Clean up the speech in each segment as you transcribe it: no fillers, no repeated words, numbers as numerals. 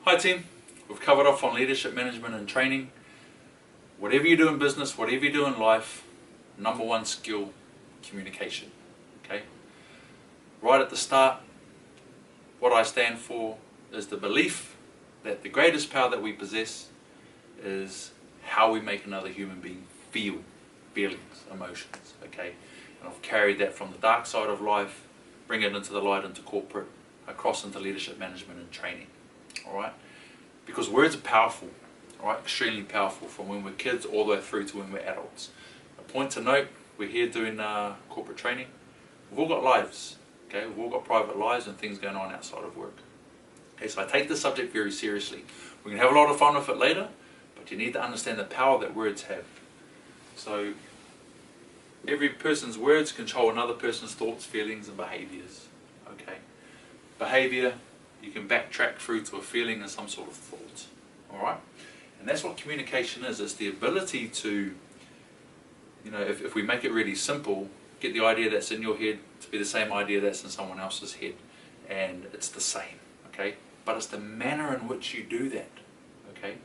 Hi team, we've covered off on leadership management and training. Whatever you do in business, whatever you do in life, number one skill, communication. Okay? Right at the start, what I stand for is the belief that the greatest power that we possess is how we make another human being feel, feelings, emotions. Okay? And I've carried that from the dark side of life, bring it into the light, into corporate, across into leadership management and training. Alright? Because words are powerful, alright, extremely powerful, from when we're kids all the way through to when we're adults. A point to note, we're here doing corporate training. We've all got lives, okay? We've all got private lives and things going on outside of work. Okay, so I take this subject very seriously. We can have a lot of fun with it later, but you need to understand the power that words have. So, every person's words control another person's thoughts, feelings and behaviours. Okay? Behaviour, you can backtrack through to a feeling and some sort of thought. Alright? And that's what communication is. It's the ability to, if we make it really simple, get the idea that's in your head to be the same idea that's in someone else's head. And it's the same. Okay? But it's the manner in which you do that. Okay?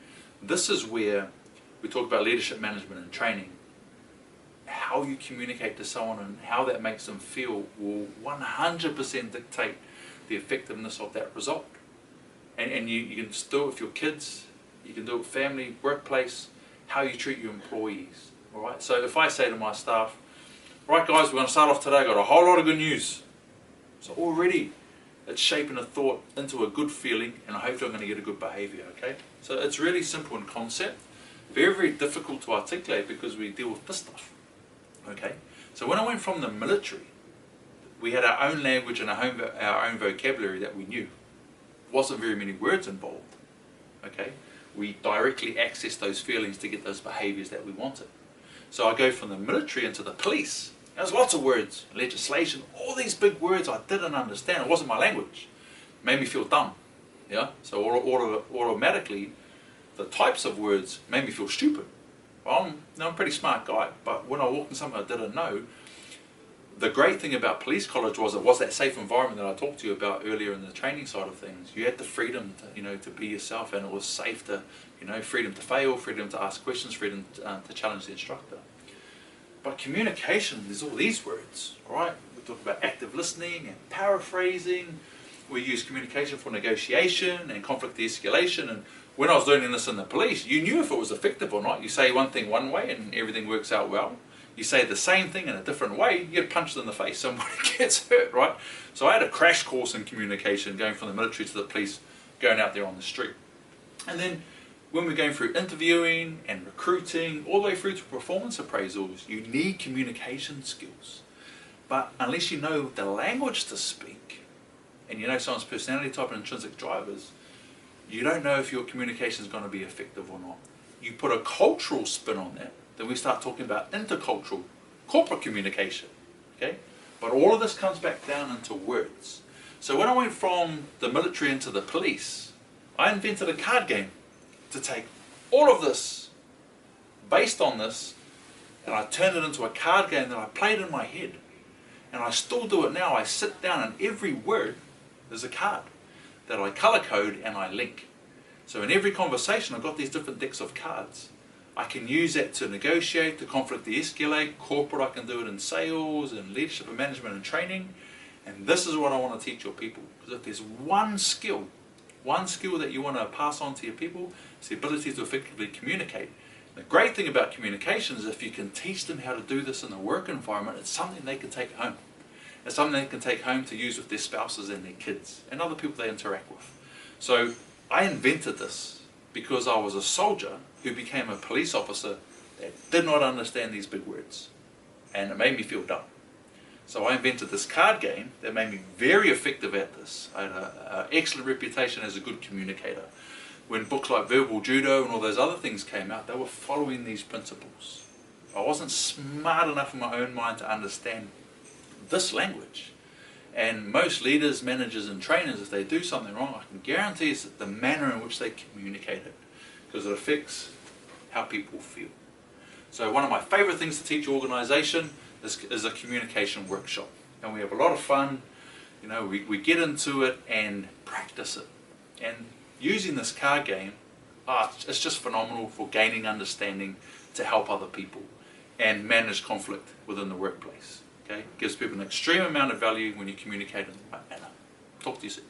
This is where we talk about leadership management and training. How you communicate to someone and how that makes them feel will 100% dictate the effectiveness of that result. And you can do it with your kids, you can do it with family, workplace, how you treat your employees. Alright, so if I say to my staff, right guys, we're going to start off today, I've got a whole lot of good news. So already it's shaping a thought into a good feeling, and hopefully I'm going to get a good behaviour, okay? So it's really simple in concept, very, very difficult to articulate because we deal with this stuff. Okay, so when I went from the military, we had our own language and our own vocabulary that we knew. Wasn't very many words involved. Okay, we directly accessed those feelings to get those behaviours that we wanted. So I go from the military into the police. There's lots of words, legislation, all these big words I didn't understand. It wasn't my language. It made me feel dumb. Yeah, so automatically, the types of words made me feel stupid. Well, I'm a pretty smart guy, but when I walked in something I didn't know, the great thing about police college was it was that safe environment that I talked to you about earlier in the training side of things. You had the freedom to, to be yourself, and it was safe to, freedom to fail, freedom to ask questions, freedom to challenge the instructor. But communication, there's all these words, alright? We talk about active listening and paraphrasing. We use communication for negotiation and conflict de-escalation. And when I was learning this in the police, you knew if it was effective or not. You say one thing one way and everything works out well. You say the same thing in a different way, you get punched in the face, somebody gets hurt, right? So I had a crash course in communication, going from the military to the police, going out there on the street. And then when we're going through interviewing and recruiting, all the way through to performance appraisals, you need communication skills. But unless you know the language to speak, and you know someone's personality type and intrinsic drivers, you don't know if your communication is going to be effective or not. You put a cultural spin on that, then we start talking about intercultural, corporate communication. Okay? But all of this comes back down into words. So when I went from the military into the police, I invented a card game to take all of this, based on this, and I turned it into a card game that I played in my head. And I still do it now. I sit down and every word is a card that I color code and I link. So in every conversation I've got these different decks of cards. I can use that to negotiate, to conflict de-escalate. Corporate, I can do it in sales and leadership and management and training. And this is what I want to teach your people. Because if there's one skill that you want to pass on to your people, it's the ability to effectively communicate. The great thing about communication is if you can teach them how to do this in the work environment, it's something they can take home. It's something they can take home to use with their spouses and their kids and other people they interact with. So I invented this because I was a soldier who became a police officer that did not understand these big words. And it made me feel dumb. So I invented this card game that made me very effective at this. I had an excellent reputation as a good communicator. When books like Verbal Judo and all those other things came out, they were following these principles. I wasn't smart enough in my own mind to understand this language. And most leaders, managers and trainers, if they do something wrong, I can guarantee it's the manner in which they communicate it, because it affects how people feel. So one of my favourite things to teach your organisation is a communication workshop. And we have a lot of fun, we get into it and practice it. And using this card game, it's just phenomenal for gaining understanding to help other people and manage conflict within the workplace. Okay, gives people an extreme amount of value when you communicate in the right manner. Talk to you soon.